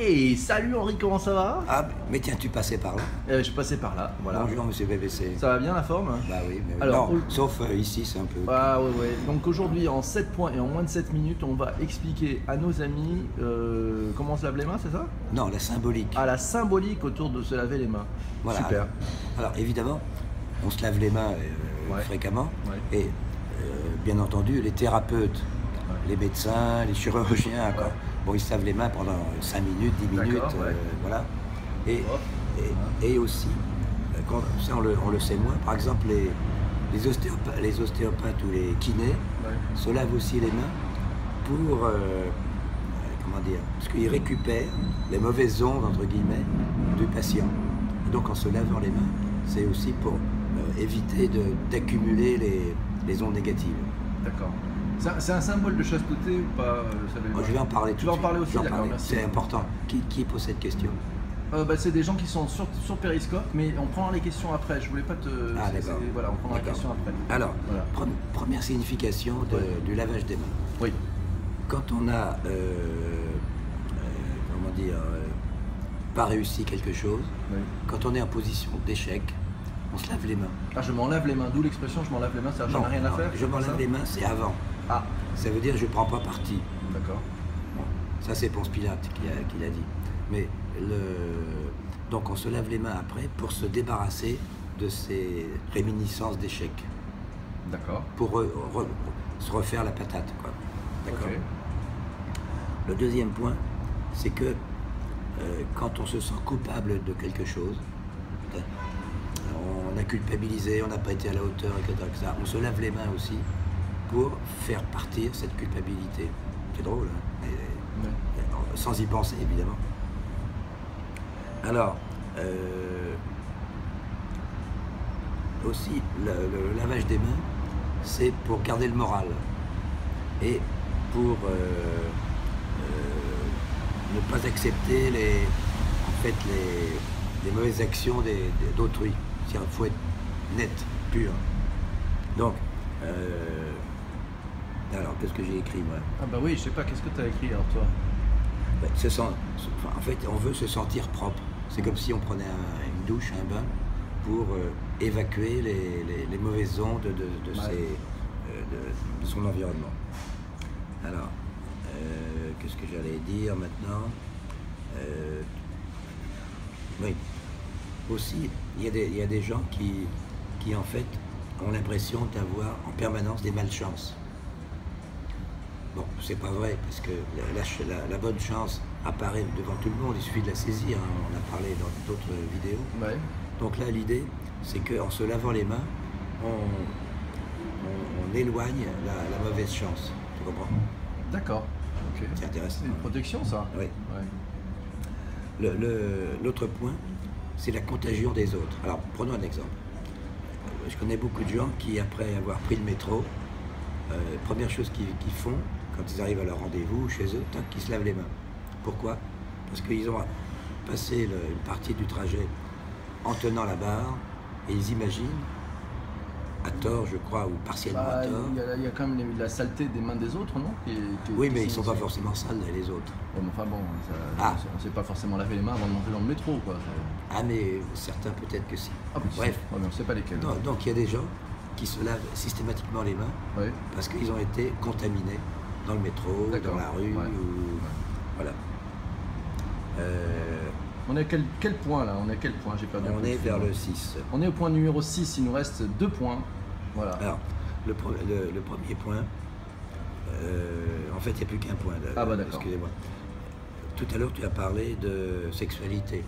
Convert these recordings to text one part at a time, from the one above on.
Hey, salut Henri, comment ça va? Ah, mais tiens, tu passais par là. Je passais par là, voilà. Bonjour, monsieur BBC. Ça va bien la forme? Bah oui, mais Alors, non, sauf ici, c'est un peu... Ah ouais, ouais. Donc aujourd'hui, en 7 points et en moins de 7 minutes, on va expliquer à nos amis comment on se lave les mains, c'est ça? Non, la symbolique. À la symbolique autour de se laver les mains. Voilà. Super. Alors, évidemment, on se lave les mains Ouais. fréquemment. Ouais. Et bien entendu, les thérapeutes, les médecins, les chirurgiens, quoi. Ouais. Bon, ils se lavent les mains pendant 5 minutes, 10 minutes, D'accord, ouais. voilà. Et, Hop. et aussi, ça on le sait moins, par exemple, les ostéopathes ou les kinés Ouais. se lavent aussi les mains pour, comment dire, parce qu'ils récupèrent les mauvaises ondes, entre guillemets, du patient. Et donc en se lavant les mains, c'est aussi pour éviter d'accumuler les ondes négatives. D'accord. C'est un symbole de chasteté ou pas? Moi, je vais en parler tout Tu vas en de suite. parler aussi, Je vais en d'accord, parler. merci. C'est important. Qui pose cette question? C'est des gens qui sont sur Periscope, mais on prendra les questions après. Je voulais pas te. Ah, d'accord. Voilà, on prendra les D'accord. questions après. Alors, Voilà. première signification du lavage des mains. Oui. Quand on a, comment dire, pas réussi quelque chose, Oui. quand on est en position d'échec, on se lave les mains. Ah, je m'en lave les mains, d'où l'expression je m'en lave les mains, c'est-à-dire j'en ai rien à non, faire? je m'en c'est lave ça les mains, c'est avant. Ah, Ça veut dire je prends pas parti. d'accord. Bon, ça c'est Ponce Pilate qui l'a dit. Mais donc on se lave les mains après pour se débarrasser de ces réminiscences d'échec, D'accord. pour se refaire la patate, quoi. D'accord. Ok. Le deuxième point, c'est que quand on se sent coupable de quelque chose, on a culpabilisé, on n'a pas été à la hauteur, etc., on se lave les mains aussi pour faire partir cette culpabilité. C'est drôle, hein, mais, Ouais. sans y penser, évidemment. Alors, aussi, le lavage des mains, c'est pour garder le moral et pour ne pas accepter les mauvaises actions d'autrui. Il faut être net, pur. Donc, alors, qu'est-ce que j'ai écrit, moi? Ah bah oui, je sais pas, qu'est-ce que tu as écrit alors toi? En fait, on veut se sentir propre. C'est comme si on prenait une douche, un bain, pour évacuer les mauvaises ondes de son environnement. Alors, qu'est-ce que j'allais dire maintenant? Oui. Aussi, il y a des gens qui en fait ont l'impression d'avoir en permanence des malchances. Bon, c'est pas vrai, parce que la bonne chance apparaît devant tout le monde, il suffit de la saisir, hein, on a parlé dans d'autres vidéos. Ouais. Donc là, l'idée, c'est qu'en se lavant les mains, on éloigne la mauvaise chance. Tu comprends? D'accord. Ok. C'est intéressant. C'est une protection ça? Oui. Ouais. L'autre point, c'est la contagion des autres. Alors, prenons un exemple. Je connais beaucoup de gens qui, après avoir pris le métro, première chose qu'ils font, quand ils arrivent à leur rendez-vous chez eux, ils se lavent les mains. Pourquoi? Parce qu'ils ont passé une partie du trajet en tenant la barre et ils imaginent, à tort je crois, ou partiellement à tort. Il y a quand même la saleté des mains des autres, non? Oui, mais ils ne sont pas forcément sales les autres. Ouais, mais enfin bon, Ah. on ne s'est pas forcément laver les mains avant de monter dans le métro, quoi. Ah, mais certains peut-être que si. Ah, Bref. ouais, mais on ne sait pas lesquels. Donc il y a des gens qui se lavent systématiquement les mains Ouais. parce qu'ils ont été contaminés dans le métro, D'accord. dans la rue, Ouais. voilà. On est à quel point là? On est à quel point? J'ai perdu un On peu de est fil. vers le 6. On est au point numéro 6, il nous reste 2 points. Voilà. Alors, le premier point, en fait, il n'y a plus qu'un point. Ah bah d'accord. Excusez-moi. Tout à l'heure, tu as parlé de sexualité.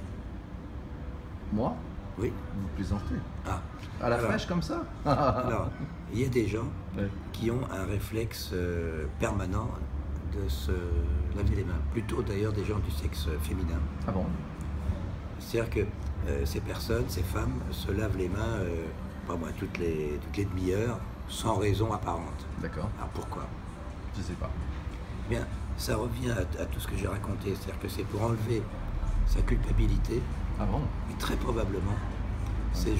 Moi? Oui. Vous plaisantez. Ah. À la Alors, fraîche comme ça? Alors, il y a des gens Ouais. qui ont un réflexe permanent de se laver les mains. Plutôt d'ailleurs des gens du sexe féminin. Ah bon? C'est-à-dire que ces personnes, ces femmes, se lavent les mains pas moi, toutes les demi-heures, sans raison apparente. D'accord. Alors pourquoi? Je sais pas. Bien, ça revient à tout ce que j'ai raconté. C'est-à-dire que c'est pour enlever sa culpabilité. Ah bon? Et très probablement, ces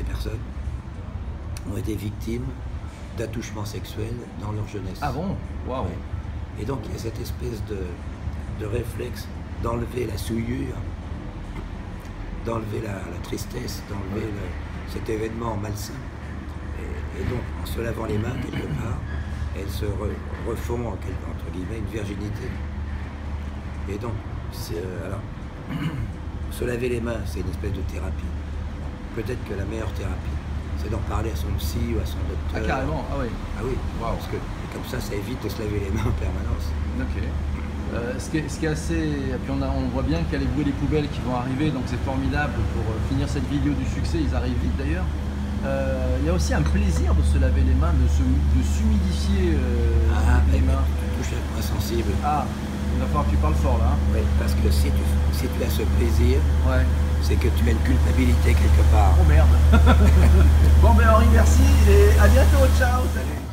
personnes ont été victimes d'attouchements sexuels dans leur jeunesse. Ah bon? Waouh. Ouais. Et donc il y a cette espèce de réflexe d'enlever la souillure, d'enlever la tristesse, d'enlever cet événement malsain. Et donc, en se lavant les mains, quelque part, elles se refont, entre guillemets, une virginité. Et donc, alors, se laver les mains, c'est une espèce de thérapie. Peut-être que la meilleure thérapie, c'est d'en parler à son psy ou à son docteur. Ah, carrément, ah oui. Ah oui, Wow. parce que comme ça évite de se laver les mains en permanence. Ok. Ce qui est assez... Et puis on voit bien qu'il y a les bruits des poubelles qui vont arriver, donc c'est formidable pour finir cette vidéo du succès, ils arrivent vite d'ailleurs. Il y a aussi un plaisir de se laver les mains, de s'humidifier les mains. Tu touches un point sensible. Ah, il va falloir que tu parles fort là. Hein. Oui, parce que si tu as ce plaisir, Ouais. c'est que tu as une culpabilité quelque part. Oh merde. Bon ben Henri, merci et à bientôt, ciao, salut.